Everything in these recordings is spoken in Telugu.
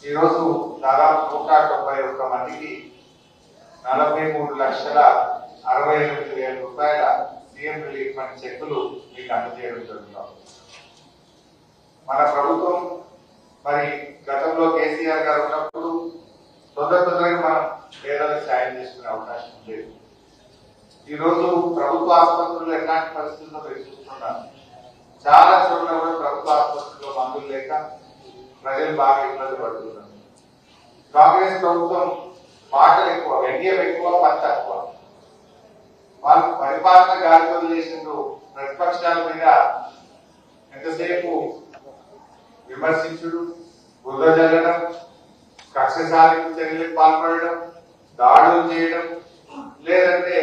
ఈరోజు దాదాపు 171 మందికి 43,68,000 రూపాయల సీఎం రిలీఫ్ ఫండ్ చెక్కులు మీకు అందజేయడం జరుగుతుంది. మన ప్రభుత్వం మరి గతంలో కేసీఆర్ గారు ఉన్నప్పుడు తొందరగా మనం పేదలకు సాయం చేసుకునే అవకాశం లేదు. ఈరోజు ప్రభుత్వ ఆసుపత్రుల్లో ఎలాంటి పరిస్థితుల్లో మీరు చూస్తున్నారు. చాలా చోట్ల కూడా ప్రభుత్వ ఆసుపత్రుల్లో మందులు లేక ప్రజలు బాగా ఇబ్బంది పడుతున్నారు. కాంగ్రెస్ ప్రభుత్వం మాటలు ఎక్కువ, వ్యంగ్యం ఎక్కువ, పని తక్కువ. వాళ్ళు పరిపాలన గాలితో చేసిండ్రు. ప్రతిపక్షాల మీద ఎంతసేపు విమర్శించుడు, బురద జల్లడం, కక్ష సాధింపు చర్యలకు పాల్పడడం, దాడులు చేయడం, లేదంటే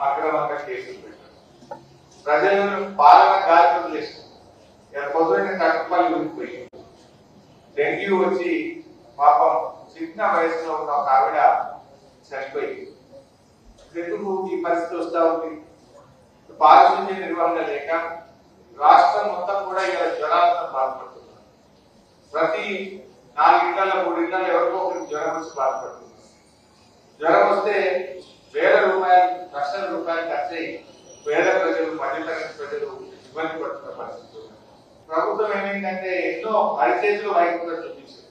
అక్రమంగా కేసులు పెట్టడం, ప్రజలను పాలన గాలితో చేసిన పొద్దున్న కట్టుపల్లి ఊరిపోయి డెంగ్యూ వచ్చి పాపం చిన్న వయసులో ఉన్న ఒక ఆవిడ చనిపోయింది. ఎందుకు ఈ పరిస్థితి వస్తా ఉంది? పారిశుద్ధ్య నిర్వహణ లేక రాష్ట్రం మొత్తం కూడా ఇలా జ్వరాలతో బాధపడుతున్నారు. ప్రతి 4 ఇళ్లలో 3 ఇళ్లలో ఎవరికో ఒకరికి జ్వరం వచ్చి బాధపడుతున్నారు. జ్వరం వస్తే వేల రూపాయలు, లక్షల రూపాయలు ఖర్చు అయ్యి పేద ప్రజలు, మధ్యతరగతి ప్రజలు ఇబ్బంది పడుతున్న పరిస్థితి. ప్రభుత్వం ఏమైందంటే ఎన్నో అరిచేతులు వైపుగా చూపించింది,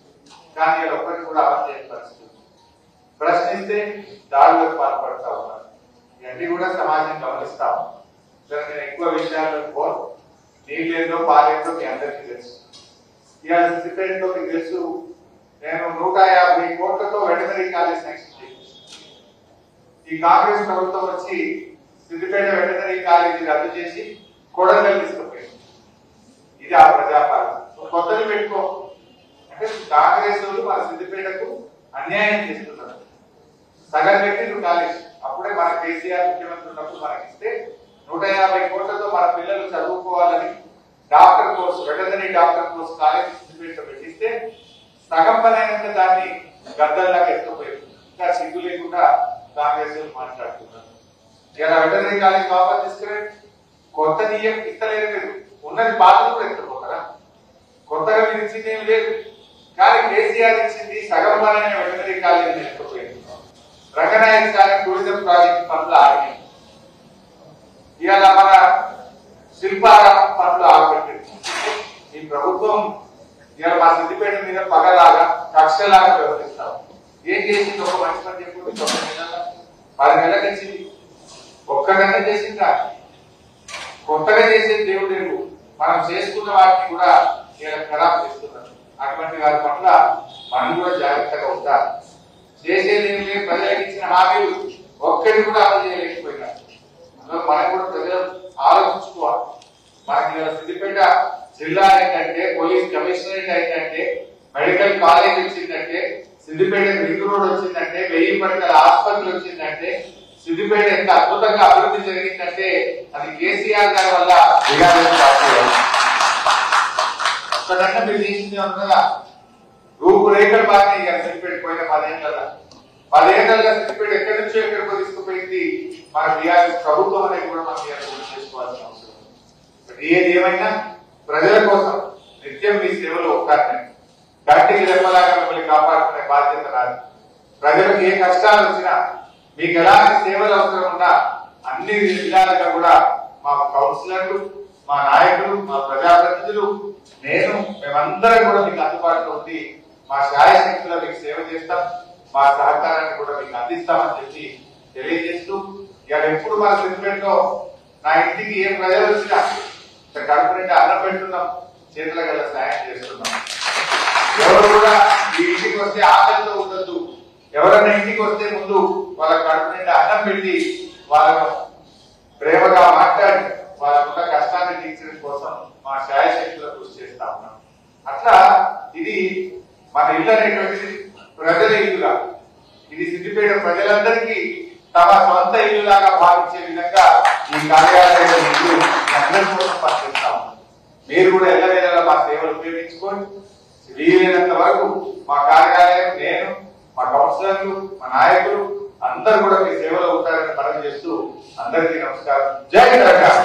కానీ ఒక్కరికి కూడా అమలు చేయని పరిస్థితి. ప్రశ్నిస్తే దాడులకు పాల్పడతా ఉన్నారు. ఇవన్నీ కూడా సమాజం గమనిస్తా ఉంది. నేను ఎక్కువ విషయాల్లో పోను. నీళ్ళేందో పాలేందో మీ అందరికీ తెలుసు. ఇవాళ సిద్దిపేటలో మీకు తెలుసు, నేను 150 కోట్లతో వెటనరీ కాలేజ్ శాంక్షన్ చేయించాను. ఈ కాంగ్రెస్ ప్రభుత్వం వచ్చి సిద్దిపేట వెటనరీ కాలేజీ రద్దు చేసి కొడంగల్ తీసుకుపోయింది. ఇది ఆ ప్రజాపాలన. కొత్తది పెట్టుకో అంటే కాంగ్రెస్ వాళ్ళు మన సిద్దిపేటకు అన్యాయం చేస్తున్నారు. సగం పెట్టి కాలేజ్ అప్పుడే మన కేసీఆర్ ముఖ్యమంత్రి ఉన్నప్పుడు మనకి ఇస్తే 150 కోట్లతో మన పిల్లలు చదువుకోవాలని doctor course, veterinary doctor course college సిద్దిపేటలో పెట్టిస్తే సగం పని అయినంత దాన్ని గద్దల్లాగా ఎత్తుకుపోయింది. ఇంకా సిగ్గు లేకుండా కాంగ్రెస్ మాట్లాడుతున్నారు. ఇలా వెటనరీ కాలేజ్ వాపస్ తీసుకురండి. కొత్త నియం ఇస్తలేదు, మీరు ఉన్నది పాలన కూడా ఎత్తుకోకరా. కొత్తగా మీరు ఇచ్చింది ఏమి లేదు. కానీ కేసీఆర్ ఇచ్చింది సగం పని అయిన వెటనరీ కాలేజీ ఎత్తుకుపోయింది. రంగనాయక సాగర్ టూరిజం ప్రాజెక్ట్ పనులు ఆగినాయి. ఇవాళ మన శిల్పారామం పనులు ఆగిపెట్టింది. ఈ ప్రభుత్వం ఇవాళ మా సిద్దిపేట మీద పగలాగా, కక్షలాగా వ్యవహరిస్తాం. ఏం చేసింది? ఒక మంచి పని చెప్పుకుంటే 9 నెలల 10 నెలలకు ఇచ్చింది. ఒక్కడన్నా చేసిందా? కొత్తగా చేసేది దేవుడు లేవు. మనం చేసుకున్న వాటిని కూడా ఖరాబ్ చేస్తున్నారు. అటువంటి వారి పట్ల మనం కూడా జాగ్రత్తగా ఉంటారు. చేసేది ఏం లేదు. ప్రజలకు ఇచ్చిన హామీలు ఒక్కటి కూడా అమలు చేయలేకపోయినారు. అందులో మనం కూడా ప్రజలు ఆలోచించుకోవాలి. మనకి సిద్దిపేట జిల్లా ఏంటంటే, పోలీస్ కమిషనరేట్ అయిందంటే, మెడికల్ కాలేజ్ వచ్చిందంటే, సిద్దిపేట రింగ్ రోడ్ వచ్చిందంటే, 1000 పడకల ఆసుపత్రి వచ్చిందంటే, సిద్దిపేట ఎంత అద్భుతంగా అభివృద్ధి జరిగిందంటే అది కేసీఆర్ గారి వల్ల. అక్కడన్నా మీరు చేసింది ఉన్నదా? రూపురేఖలు బాగా సిద్దిపేట పోయిన 10 ఏళ్ళ 10 ఏళ్ళగా సిద్దిపేట ఎక్కడి నుంచో ఎక్కడికో తీసుకుపోయింది మన బీఆర్ఎస్ ప్రభుత్వం అనేది కూడా మనం గుర్తు చేసుకోవాల్సిన అవసరం. ఏది ఏమైనా ప్రజల కోసం నిత్యం మీ సేవలో ఉంటారని గట్టికి రెప్పలాగా మిమ్మల్ని కాపాడుకునే బాధ్యత నాది. ప్రజలకు ఏ కష్టాలు వచ్చినా, మీకు ఎలాంటి సేవలు అవసరం ఉన్నా అన్ని విధాలుగా కూడా మా కౌన్సిలర్లు, మా నాయకులు, మా ప్రజాప్రతినిధులు, నేను, మేమందరం కూడా మీకు అందుబాటులో ఉండి మా శాయశక్తుల్లో మీకు సేవ చేస్తాం. మా సహకారాన్ని కూడా మీకు అందిస్తామని చెప్పి తెలియజేస్తూ, ఇవాళ ఎప్పుడు మన సిద్దిపేటలో నా ఇంటికి ఏ ప్రజలు వచ్చినా కడుపు నిండా అన్నం పెట్టున్నాం, చేతుల గల సాయం చేస్తున్నాం. ఎవరు కూడా ఈ ఇంటికి వస్తే ఆకలితో ఉండొద్దు. ఎవరైనా ఇంటికి వస్తే ముందు వాళ్ళ కడుపు నిండా అన్నం పెట్టి వాళ్ళను ప్రేమగా మాట్లాడి వాళ్ళకున్న కష్టాన్ని తీర్చడం కోసం మా శాయశక్తులు కృషి చేస్తా ఉన్నాం. అట్లా ఇది మన ఇల్లు అనేటువంటిది ప్రజల ఇల్లుగా, ఇది సిద్దిపేట ప్రజలందరికీ తమ సొంత ఇల్లులాగా భావించే విధంగా ఈ కార్యాలయంలో ఇల్లు అందరి కోసం పనిచేస్తా ఉన్నాం. మీరు కూడా ఎల్లవేళలా మా సేవలు ఉపయోగించుకోండి. వీలైనంత వరకు మా కార్యాలయం, నేను, మా కౌన్సిలర్లు, మా నాయకులు అందరూ కూడా మీ సేవలో ఉంటారని మనం చేస్తూ అందరికీ నమస్కారం. జై తెలంగాణ.